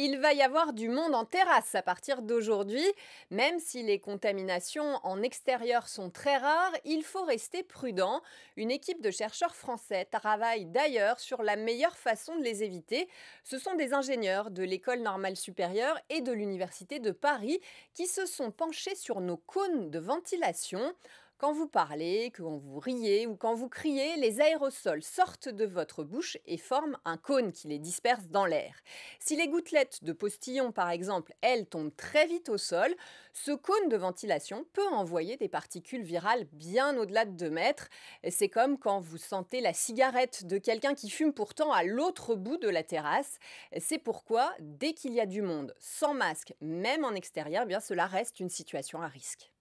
Il va y avoir du monde en terrasse à partir d'aujourd'hui. Même si les contaminations en extérieur sont très rares, il faut rester prudent. Une équipe de chercheurs français travaille d'ailleurs sur la meilleure façon de les éviter. Ce sont des ingénieurs de l'École normale supérieure et de l'Université de Paris qui se sont penchés sur nos cônes de ventilation. Quand vous parlez, quand vous riez ou quand vous criez, les aérosols sortent de votre bouche et forment un cône qui les disperse dans l'air. Si les gouttelettes de postillon, par exemple, elles tombent très vite au sol, ce cône de ventilation peut envoyer des particules virales bien au-delà de 2 mètres. C'est comme quand vous sentez la cigarette de quelqu'un qui fume pourtant à l'autre bout de la terrasse. C'est pourquoi, dès qu'il y a du monde sans masque, même en extérieur, eh bien cela reste une situation à risque.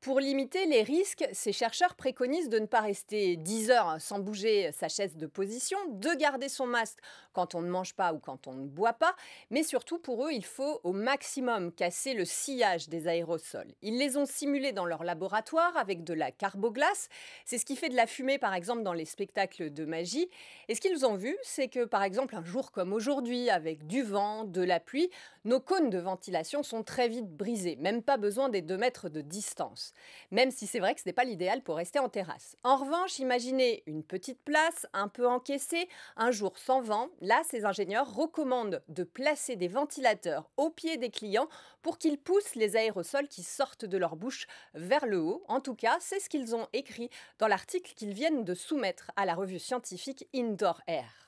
Pour limiter les risques, ces chercheurs préconisent de ne pas rester 10 heures sans bouger sa chaise de position, de garder son masque quand on ne mange pas ou quand on ne boit pas, mais surtout pour eux, il faut au maximum casser le sillage des aérosols. Ils les ont simulés dans leur laboratoire avec de la carboglace, c'est ce qui fait de la fumée par exemple dans les spectacles de magie, et ce qu'ils ont vu, c'est que par exemple un jour comme aujourd'hui, avec du vent, de la pluie, nos cônes de ventilation sont très vite brisés, même pas besoin des 2 mètres de distance. Même si c'est vrai que ce n'est pas l'idéal pour rester en terrasse. En revanche, imaginez une petite place, un peu encaissée, un jour sans vent. Là, ces ingénieurs recommandent de placer des ventilateurs au pied des clients pour qu'ils poussent les aérosols qui sortent de leur bouche vers le haut. En tout cas, c'est ce qu'ils ont écrit dans l'article qu'ils viennent de soumettre à la revue scientifique Indoor Air.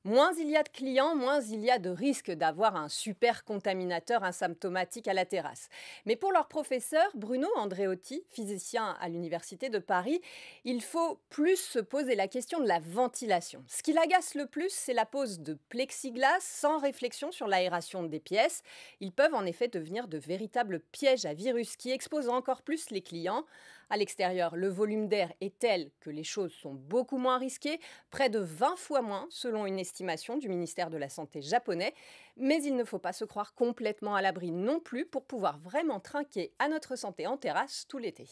Moins il y a de clients, moins il y a de risques d'avoir un super contaminateur asymptomatique à la terrasse. Mais pour leur professeur, Bruno Andreotti, physicien à l'Université de Paris, il faut plus se poser la question de la ventilation. Ce qui l'agace le plus, c'est la pose de plexiglas sans réflexion sur l'aération des pièces. Ils peuvent en effet devenir de véritables pièges à virus qui exposent encore plus les clients. À l'extérieur, le volume d'air est tel que les choses sont beaucoup moins risquées, près de 20 fois moins selon une estimation du ministère de la Santé japonais. Mais il ne faut pas se croire complètement à l'abri non plus pour pouvoir vraiment trinquer à notre santé en terrasse tout l'été.